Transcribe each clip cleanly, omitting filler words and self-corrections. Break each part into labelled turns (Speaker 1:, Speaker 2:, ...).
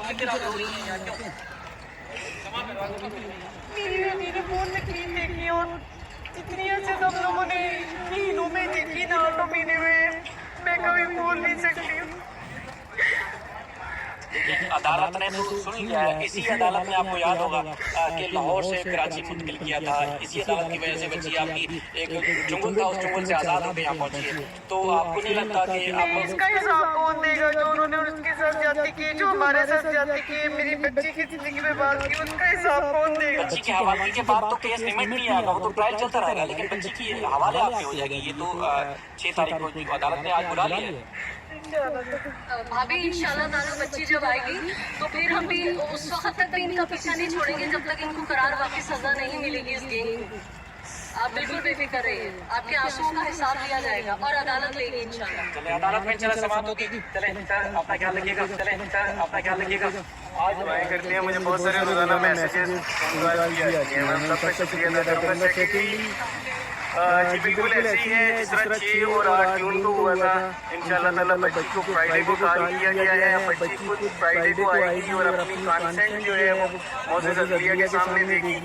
Speaker 1: मेरी बहुत तकलीफ देखी और इतनी अच्छे सब लोगों ने महीनों में देखी ना, 8 महीने में मैं कभी बोल नहीं सकती हूँ।
Speaker 2: अदालत ने तो सुन लिया है। इसी अदालत ने आपको याद होगा कि लाहौर से कराची मुंतकिल किया था। इसी अदालत की वजह से बच्ची आपकी एक चुंगल था, उस चुंगल से आज़ाद होकर यहाँ पहुंची है। तो आपको नहीं लगता कि आप
Speaker 1: इसका हिसाब कौन देगा? जो उन्होंने उसके साथ जाती की, जो हमारे साथ जाती की, मेरी बच्ची की जिंदगी में बात की, उसका हिसाब कौन देगा?
Speaker 2: बच्ची के हवाले के बाद तो केस निमट नहीं आएगा, वो तो ट्रायल चलता रहेगा, लेकिन बच्ची की हवाले आपके हो जाएगी। ये तो 6 तारीख को अदालत ने आज बुला लिया है।
Speaker 3: भाभी इंशाल्लाह ताला बच्ची जब आएगी तो फिर हम भी उस वक्त तक भी इनका पीछा नहीं छोड़ेंगे जब तक इनको करार वाकई सजा नहीं मिलेगी इस गेम की। आप बिल्कुल बेफिक्र रहिए, आपके आंसुओं का हिसाब लिया जाएगा और अदालत लेगी इंशाल्लाह।
Speaker 2: चले अदालत में चले समाप्त होगी। चले सर अपना ख्याल रखिएगा। चले सर अपना ख्याल रखिएगा।
Speaker 4: आज दुआएं करते हैं। मुझे बहुत सारे रोजाना मैसेजेस शुक्रिया अदा करूँगा। जी बिल्कुल ऐसे ही है जिस तरह 6 और 8 जून को हुआ था। इंशाल्लाह ताला बच्ची को फ्राइडे को कॉल किया गया है। बच्ची को फ्राइडे को आएगी और अपनी कंसेंट जो है वो मोअज़्ज़ज़ अज़लिया के सामने देगी।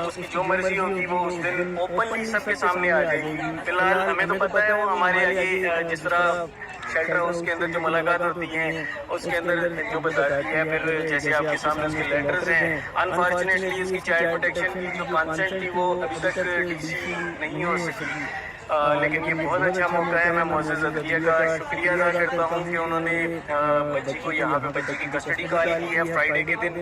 Speaker 4: उसकी जो मर्जी होगी वो उस दिन ओपनली सबके सामने आ जाएगी। फिलहाल हमें तो पता है वो हमारे आगे जिस तरह शेल्टर हाउस के अंदर जो मुलाकात होती है उसके अंदर जो बताती है, फिर जैसे आपके सामने उसके लेटर्स हैं। अनफॉर्चुनेटली इसकी चाइल्ड प्रोटेक्शन की जो कॉन्सेंट थी वो अभी तक डीसी नहीं हो सकी। लेकिन ये बहुत अच्छा मौका है। मैं मोअज़्ज़ज़ अज़लिया का शुक्रिया अदा करता हूँ कि उन्होंने बच्ची को यहाँ पे बच्ची की कस्टडी कॉल की है फ्राइडे के दिन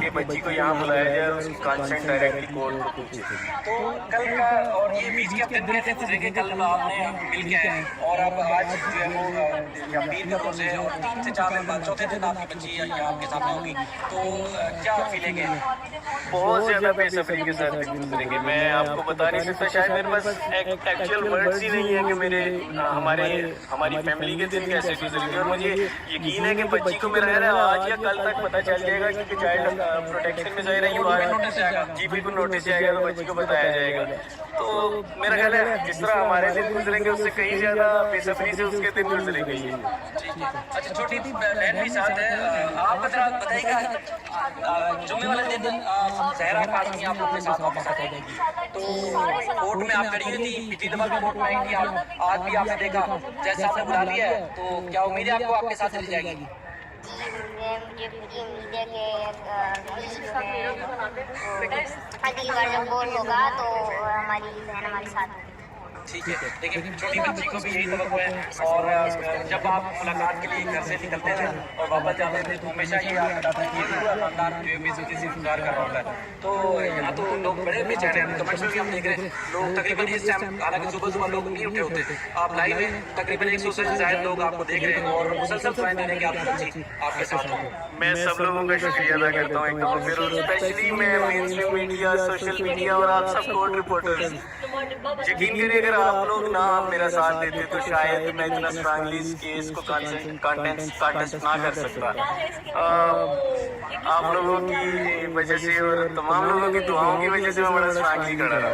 Speaker 4: कि बच्ची को यहाँ बुलाया जाए और उसकी कॉन्सेंट डायरेक्टली कोर्ट को पूछे।
Speaker 2: तो कल का और ये बीच के अपने दिन थे गुजरे, कल आपने मिल के आए और अब आज जो है वो या पीर के रोज है और 3 से 4 दिन बाद चौथे दिन आपकी बच्ची यहाँ आपके सामने होगी। तो क्या फीलिंग है?
Speaker 4: बहुत ज़्यादा बेसब्री के साथ गुजरेंगे। मैं आपको बता नहीं सकता, शायद मेरे पास एक्चुअल वर्ड्स ही नहीं है कि मेरे हमारी फैमिली के दिन कैसे गुजरेंगे। और मुझे यकीन है कि बच्ची को मेरा है आज या कल तक पता चल जाएगा क्योंकि चाइल्ड प्रोटेक्शन में ज़ाहिर है जी बिल्कुल नोटिस आएगा तो बच्ची को बताया जाएगा। तो मेरा ख्याल है जिस तरह हमारे दिन गुजरेंगे उससे कहीं ज़्यादा बेसब्री से उसके दिन गुजरेंगे।
Speaker 2: अच्छा, छोटी बहन भी साथ है, आप बताइएगा जुम्मे वाले दिन सहरा काज़मी आप लोगों के साथ वापस आ जाएगी। तो कोर्ट में आप खड़ी हुई थी, पिछली दफा भी कोर्ट में आई थी आप, आज भी आपने देखा जैसे आपने बुला लिया है, तो क्या उम्मीद है आपको आपके साथ चली जाएगी?
Speaker 5: मुझे पूरी उम्मीद है कि अगली बार जब गोल होगा तो हमारी बहन हमारे साथ होगी।
Speaker 2: ठीक है, लेकिन छोटी बच्ची को भी यही तवक्को है। और जब आप मुलाकात के लिए घर से निकलते थे और वापस जाते थे तो हमेशा ये याद करता था कि पूरा खानदान जो है बेइज्जती से इंतजार कर रहा होता है। तो यहाँ तो लोग बड़े बेचैन हैं, कमेंट्स में भी हम देख रहे हैं लोग तकरीबन इस टाइम, हालांकि सुबह लोग नहीं उठे होते, आप लाइव में तकरीबन 100 से ज़्यादा लोग आपको देख रहे हैं और मुसलसल सुनाई दे रहे हैं कि आप बच्ची आपके साथ हो।
Speaker 4: मैं सब लोगों का शुक्रिया अदा करता हूँ एक दफ़ा फिर, स्पेशली मैं मेनस्ट्रीम मीडिया, सोशल मीडिया और आप सब कोर्ट रिपोर्टर्स। यकीन करिए अगर आप लोग ना मेरा साथ देते तो शायद मैं इतना स्ट्रांगली इस केस को कॉन्टेस्ट ना कर सकता। आप लोगों की वजह से और तमाम लोगों की दुआओं की वजह से मैं बड़ा स्ट्रांगली खड़ा रहा।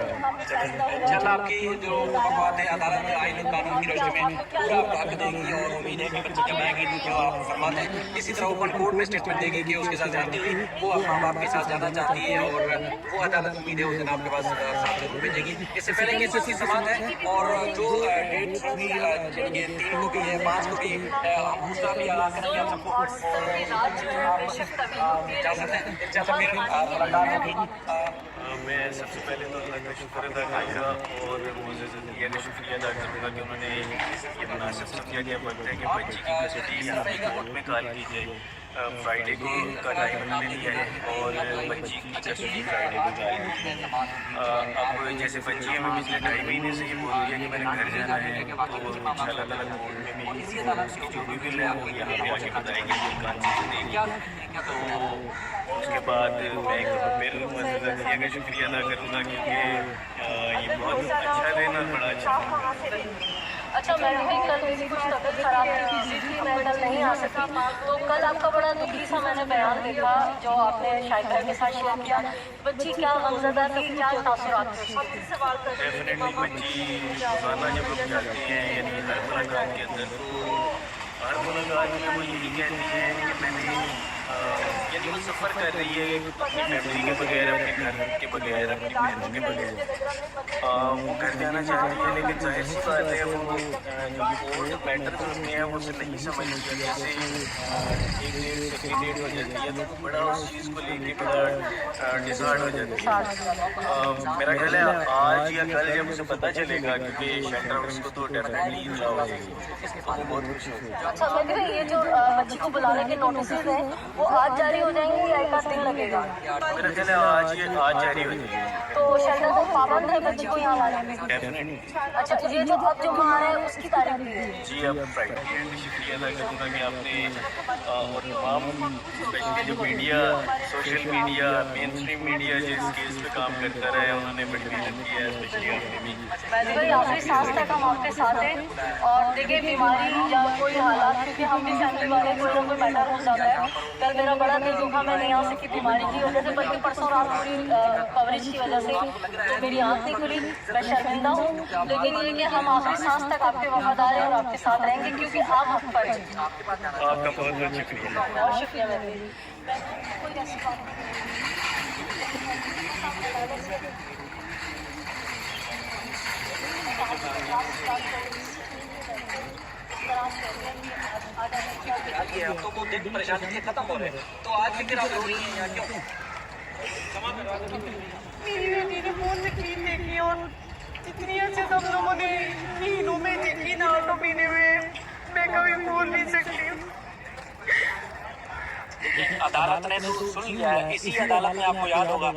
Speaker 2: इंशाल्लाह आपकी जो बात है अदालत में आईन और कानून की रोशनी में पूरा आपको हक देगी और उम्मीद है कि बच्ची जब आएगी जो आप फरमाते हैं इसी तरह ओपन कोर्ट में स्टेटमेंट देगी कि उसके साथ जाती हुई वो अपना बाप के साथ जाना चाहती है और वो अदालत उम्मीद है उस दिन आपके पास साथ भेजेगी। इससे पहले कि सिलसिला समाप्त है और जो डेट होगी 3 को भी है, 5 को भी दूसरा भी ऐलान करेंगे आप सबको जा सकते हैं इंशाल्लाह फिर मुलाकात होगी।
Speaker 4: मैं सबसे पहले तो अल्लाह का शुक्र अदा करूँगा और मोअज़्ज़ज़ अज़लिया का शुक्रिया अदा करूँगा कि उन्होंने ये मुनासिब समझा कि बनता है कि बच्ची की कस्टडी कोर्ट में कॉल की जाए। फ्राइडे को का टाइम उन्होंने दिया है और बच्ची की कस्टडी फ्राइडे को कॉल की है। अब जैसे बच्ची हमें पिछले 2.5 महीने से ये बोल रही है कि मैंने घर जाना है, तो इंशाल्लाह ताला कोर्ट में भी उसकी जो भी बिल है वो यहाँ पे आके बताएंगे कि कॉन्सेंट देंगे। तो उसके बाद मैं एक फिर मोअज़्ज़ज़ अज़लिया का शुक्रिया अदा करूँगा क्योंकि ये बहुत अच्छा दिन और बड़ा अच्छा।
Speaker 3: अच्छा, मैंने भी कल मेरी कुछ तबीयत खराब थी, मैं कल नहीं आ सकी। तो कल आपका बड़ा दुखी सा मैंने बयान देखा जो आपने शायद के साथ शेयर किया। बच्ची क्या गमज़दा थी, क्या तासुरात थे?
Speaker 4: डेफिनेटली बच्ची रोज़ाना जब लोग जाते हैं यानी हर मुलाकात के अंदर तो हर मुलाकात में वो यही कहती है कि मैंने कि वो सफ़र कर रही है अपनी फैमिली के बगैर, अपने घर के बगैर, अपनी बहनों के बगैर। वो घर जाना चाहती है, लेकिन जाहिर सी बात है वो जो कोर्ट मैटर होते हैं वो उसे नहीं समझती है। जैसे एक डेट सेकेंड डेट हो जाती है तो बड़ा उस चीज़ को लेके बड़ा डिसऑर्डर हो जाती है। मेरा ख्याल है आज या कल जब उसे पता चलेगा, क्योंकि शेल्टर उसको तो डेफिनेटली इतला होगी, तो वो बहुत खुश होगी।
Speaker 3: अच्छा, मैं कह ये जो बच्ची को बुलाने के नोटिस हैं वो आज जारी हो जाएंगे या एक आध दिन लगेगा?
Speaker 4: मेरा ख्याल है आज जारी हो जाएगी।
Speaker 3: तो शेल्टर तो पाबंद है बच्ची को यहाँ लाने में? अच्छा, ये जो अब जो वहाँ है उसकी तारीख भी है?
Speaker 4: जी, अब फ्राइडे भी शुक्रिया अदा करूँगा कि आपने और तमाम स्पेशली जो media, social media, main stream media जो इस केस पे काम करता रहा है, उन्होंने बड़ी मेहनत की है, स्पेशली आपने भी।
Speaker 3: भाई आखिरी सांस तक हम आपके साथ हैं। और देखिए बीमारी या कोई हालात, क्योंकि हम भी फैमिली वाले कोई ना कोई मैटर हो जाता है। कल मेरा बड़ा दिल दुखा, मैं नहीं आ सकी बीमारी की वजह से, बल्कि परसों रात पूरी कवरेज की वजह से तो मेरी आँख नहीं खुली। मैं शर्मिंदा हूँ, लेकिन ये कि हम आखिरी सांस तक आपके वफादार हैं और आपके साथ रहेंगे, क्योंकि आप हम पर हैं।
Speaker 4: आपका बहुत बहुत शुक्रिया।
Speaker 3: बहुत शुक्रिया। मैं
Speaker 2: अब तो वो दिन परेशानी से खत्म हो रहे हैं, तो आज फिर आप रो रही हैं या क्यों?
Speaker 1: मेरी बेटी ने बहुत तकलीफ देखी और जितनी अच्छे हम लोगों ने महीनों में देखी ना तो महीने में मैं कभी भूल नहीं सकती हूँ।
Speaker 2: अदालत ने तो सुन लिया है। इसी अदालत में आपको याद होगा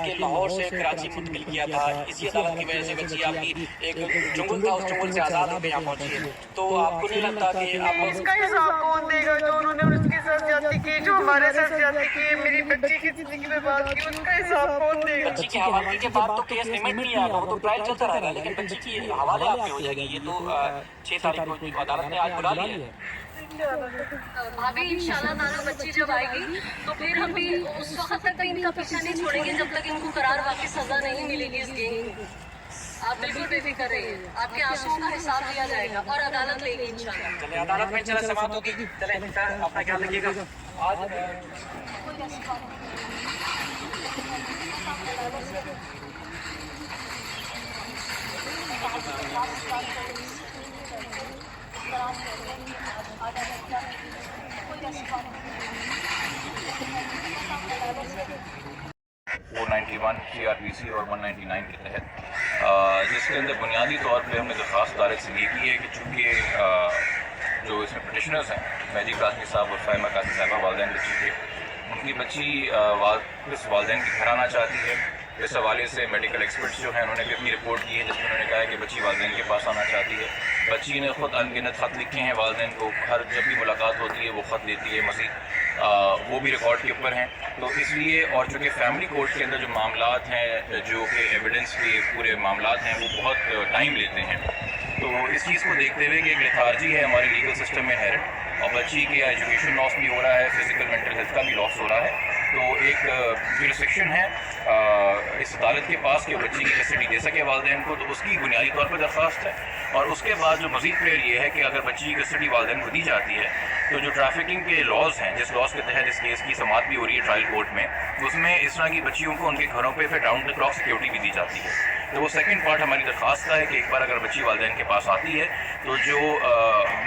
Speaker 2: कि लाहौर से कराची मुंतकिल किया था। इसी अदालत की वजह से बच्ची आपकी एक चुंगल था, उस चुंगल से आज़ाद होकर यहाँ पहुँची है। तो आपको नहीं लगता कि आप
Speaker 1: उसका हिसाब कौन देगा जो उन्होंने उसके साथ ज्यादती की, जो हमारे साथ ज्यादती की, मेरी बच्ची की जिंदगी में बात की, उसका हिसाब कौन देगा?
Speaker 2: बच्ची के हवाले के बाद तो केस निमट नहीं आएगा, वो तो ट्रायल चलता रहेगा, लेकिन बच्ची की हवाले आपके हो जाएगी। ये तो 6 तारीख को अदालत ने आज बुला लिया है।
Speaker 3: भाभी इंशाल्लाह ताला बच्ची जब आएगी तो फिर हम भी उस वक्त तक भी इनका पीछा नहीं छोड़ेंगे जब तक इनको करार वाकई सजा नहीं मिलेगी इस गेम की। आप बिल्कुल बेफिक्र रहिए, आपके आंसुओं का हिसाब लिया जाएगा और अदालत लेगी इंशाल्लाह।
Speaker 2: चले अदालत में चले समाप्त होगी। चले अपना ख्याल रखिएगा। आज
Speaker 6: वो 91 CRPC और 199 के तहत जिसके अंदर बुनियादी तौर पे हमने दरख्वास्त अदालत से ये की है कि चूँकि जो इसमें पटिशनर्स हैं मेहदी कासमी साहब और फ़ाहिमा कासमी साहबा वालिदैन बच्ची के, उनकी बच्ची वापस वालिदैन के घर आना चाहती है। इस हवाले से मेडिकल एक्सपर्ट्स जो हैं उन्होंने भी अपनी रिपोर्ट की है जिसमें उन्होंने कहा है कि बच्ची वालिदैन के पास आना चाहती है। बच्ची ने ख़ुद अनगिनत ख़त लिखे हैं वालिदैन को, हर जब भी मुलाकात होती है वो ख़त देती है मज़ीद, वो भी रिकॉर्ड के ऊपर हैं। तो इसलिए और चूँकि फैमिली कोर्ट के अंदर जो मामलात हैं, जो कि एविडेंस के पूरे मामलात हैं, वो बहुत टाइम लेते हैं। तो इस चीज़ को देखते हुए कि एक लेथार्जी है हमारे लीगल सिस्टम में है और बच्ची के एजुकेशन लॉस भी हो रहा है, फिजिकल मेंटल हेल्थ का भी लॉस हो रहा है। तो एक जुरिस्डिक्शन है इस अदालत के पास कि बच्ची की कस्टडी दे सके वालिदैन को, तो उसकी बुनियादी तौर पर दरख्वास्त है। और उसके बाद जो मज़ीद प्रेयर ये है कि अगर बच्ची की कस्टडी वालिदैन को दी जाती है तो जो ट्रैफिकिंग के लॉज हैं, जिस लॉज के तहत इस केस की समाअत भी हो रही है ट्रायल कोर्ट में, उसमें इस तरह की बच्चियों को उनके घरों पे फिर राउंड द क्लॉक सिक्योरिटी भी दी जाती है। तो वो सेकंड पार्ट हमारी दरख्वास्त का है कि एक बार अगर बच्ची वालिदैन के पास आती है तो जो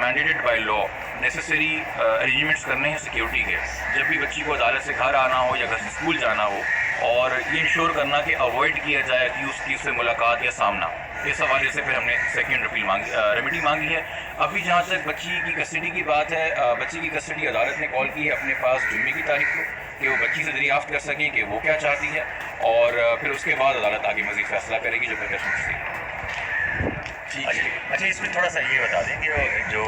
Speaker 6: mandated by law necessary arrangements करने हैं सिक्योरिटी के, जब भी बच्ची को अदालत से घर आना हो या घर से स्कूल जाना हो, और ये इंश्योर करना कि अवॉइड किया जाए कि उसकी उससे मुलाकात या सामना। इस हवाले से फिर हमने सेकेंड रेमेडी मांगी है। अभी जहाँ तक बच्ची की कस्टडी की बात है, बच्ची की कस्टडी अदालत ने कॉल की है अपने पास जुम्मे की तारीख को कि वो बच्ची से दरियाफ्त कर सकें कि वो क्या चाहती है, और फिर उसके बाद अदालत आगे मज़ीद फैसला करेगी जो फिर समझती है।
Speaker 4: ठीक है। अच्छा, इसमें थोड़ा सा ये बता दें कि जो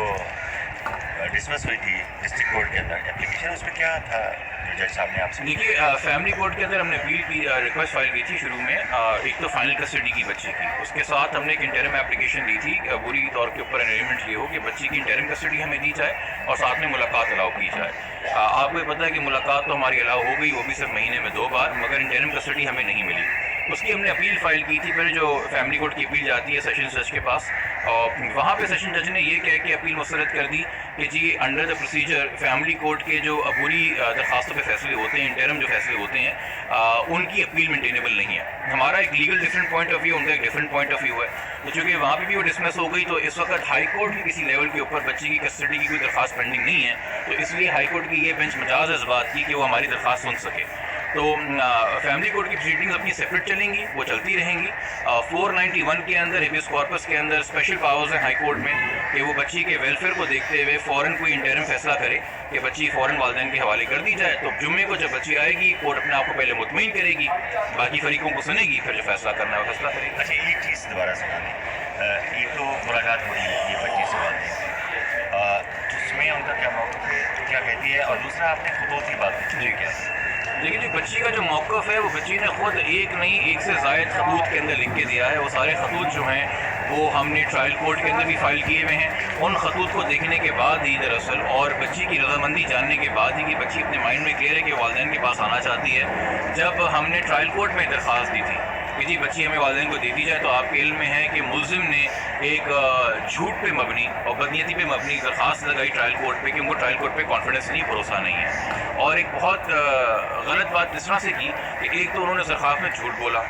Speaker 4: डिसमिस हुई थी डिस्ट्रिक्ट कोर्ट के अंदर एप्लीकेशन, उसमें क्या था जो जज साहब ने आपसे?
Speaker 6: देखिए, फैमिली कोर्ट के अंदर हमने अपील की, रिक्वेस्ट फाइल की थी शुरू में। एक तो फाइनल कस्टडी की बच्ची की, उसके साथ हमने एक इंटरिम एप्लीकेशन दी थी बुरी तौर के ऊपर अरेंजमेंट ये हो कि बच्ची की इंटरिम कस्टडी हमें दी जाए और साथ में मुलाकात अलाउ की जाए। आपको पता है कि मुलाकात तो हमारी अलाउ हो गई, वो भी सिर्फ महीने में 2 बार, मगर इंटरिम कस्टडी हमें नहीं मिली। उसकी हमने अपील फाइल की थी। फिर जो फैमिली कोर्ट की अपील जाती है सेशन जज के पास, और वहाँ पे सेशन जज ने ये कह के अपील मुस्तरद कर दी कि जी under the procedure family court के जो अबूरी दरखास्तों पे फैसले होते हैं, इंटरम जो फैसले होते हैं, उनकी अपील मेंटेनेबल नहीं है। हमारा एक legal different point of view, उनका एक डिफरेंट पॉइंट ऑफ व्यू है। तो चूँकि वहाँ पे भी वो डिसमिस हो गई, तो इस वक्त हाई कोर्ट की किसी लेवल के ऊपर बच्ची की कस्टडी की कोई दरख्वास्त पेंडिंग नहीं है, तो इसलिए हाई कोर्ट की ये बेंच मजाज इस बात की कि वो हमारी दरख्वास्त सुन सके। तो फैमिली कोर्ट की प्रोसीडिंग्स अपनी सेपरेट चलेंगी, वो चलती रहेंगी। 491 के अंदर हेबियस कॉर्पस के अंदर स्पेशल पावर्स हैं हाई कोर्ट में कि वो बच्ची के वेलफेयर को देखते हुए फ़ौरन कोई इंटरम फैसला करे कि बच्ची फ़ौरन वालिदैन के हवाले कर दी जाए। तो जुम्मे को जब बच्ची आएगी, कोर्ट अपने आप को पहले मुतमईन करेगी, बाकी फरीकों को सुनेगी, फिर जो फैसला करना है वो फैसला करेगी।
Speaker 7: अच्छा, एक चीज़ दोबारा सुना दें, एक तो मुलाकात हुई ये बच्ची से वालिदैन, जिसमें उनका क्या मौक़िफ़ है, क्या कहती है, और दूसरा आपने खतूत की बात की, जी क्या
Speaker 6: देखिए जी, बच्ची का जो मौक़िफ़ है वो बच्ची ने खुद एक नहीं एक से ज़ायद खतूत के अंदर लिख के दिया है। वो सारे खतूत जो हैं वो हमने ट्रायल कोर्ट के अंदर भी फाइल किए हुए हैं। उन खतूत को देखने के बाद ही दरअसल और बच्ची की रजामंदी जानने के बाद ही कि बच्ची अपने माइंड में क्लियर है कि वालिदैन के पास आना चाहती है, जब हमने ट्रायल कोर्ट में दरख्वास्त दी थी कि जी बच्ची हमें वालिदैन को दे दी जाए, तो आपके इल्म में है कि मुल्ज़िम ने एक झूठ पे मबनी और बदनीयती पे मबनी दरख्वास्त लगाई ट्रायल कोर्ट पे कि उनको ट्रायल कोर्ट पे कॉन्फिडेंस नहीं, भरोसा नहीं है। और एक बहुत गलत बात इस तरह से की कि एक तो उन्होंने दरख्वास्त में झूठ बोला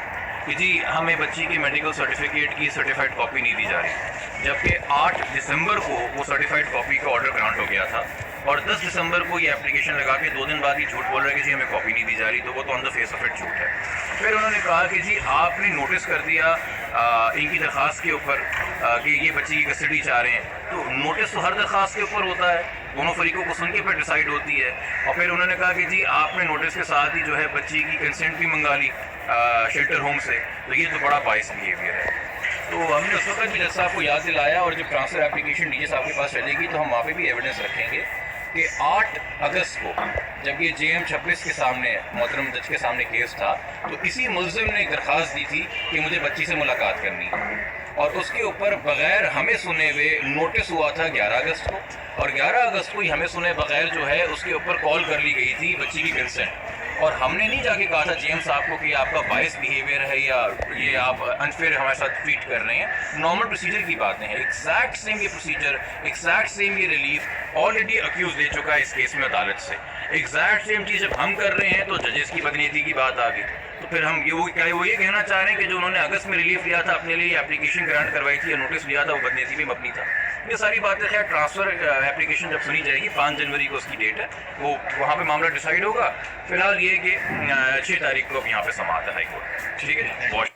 Speaker 6: कि जी हमें बच्ची की मेडिकल सर्टिफिकेट की सर्टिफाइड कॉपी नहीं दी जा रही, जबकि 8 दिसंबर को वो सर्टिफाइड कॉपी का ऑर्डर ग्रांट हो गया था और 10 दिसंबर को ये एप्लीकेशन लगा के 2 दिन बाद ही झूठ बोल रहा है कि जी हमें कॉपी नहीं दी जा रही। तो वो तो on the face of it झूठ है। फिर उन्होंने कहा कि जी आपने नोटिस कर दिया इनकी दरख्वास्त के ऊपर कि ये बच्ची की कस्टडी चाह रहे हैं, तो नोटिस तो हर दरख्वास्त के ऊपर होता है, दोनों फरीकों को सुन के फिर डिसाइड होती है। और फिर उन्होंने कहा कि जी आपने नोटिस के साथ ही जो है बच्ची की कंसेंट भी मंगा ली शेल्टर होम से, तो ये तो बड़ा बाइस बिहेवियर है। तो हमने उस वक्त भी जज साहब को याद दिलाया और जब ट्रांसफ़र एप्लीकेशन डीजे साहब के पास चलेगी तो हम वहाँ पे भी एविडेंस रखेंगे कि 8 अगस्त को जब ये JM 26 के सामने मोहतरम जज के सामने केस था, तो इसी मुल्ज़िम ने एक दरख्वास्त दी थी कि मुझे बच्ची से मुलाकात करनी है, और उसके ऊपर बग़ैर हमें सुने हुए नोटिस हुआ था 11 अगस्त को, और 11 अगस्त को ही हमें सुने बग़ैर जो है उसके ऊपर कॉल कर ली गई थी बच्ची की कंसेंट। और हमने नहीं जाके कहा था JM साहब को कि आपका बायस बिहेवियर है या ये आप अनफेयर हमारे साथ ट्रीट कर रहे हैं। नॉर्मल प्रोसीजर की बातें हैं, एग्जैक्ट सेम ये प्रोसीजर, एग्जैक्ट सेम ये रिलीफ ऑलरेडी अक्यूज ले चुका है इस केस में अदालत से। एग्जैक्ट सेम चीज़ जब हम कर रहे हैं तो जजेस की बदनीयती की बात आ गई। तो फिर हम वो ये कहना चाह रहे हैं कि जो उन्होंने अगस्त में रिलीफ लिया था अपने लिए, एप्लीकेशन ग्रांट करवाई थी या नोटिस लिया था, वो बदनीयती में मबनी था। ये सारी बातें खैर ट्रांसफ़र एप्लीकेशन जब सुनी जाएगी, 5 जनवरी को उसकी डेट है, वो वहाँ पे मामला डिसाइड होगा। फिलहाल ये कि 6 तारीख को अब यहाँ पे समाअत है हाई कोर्ट। ठीक है, बहुत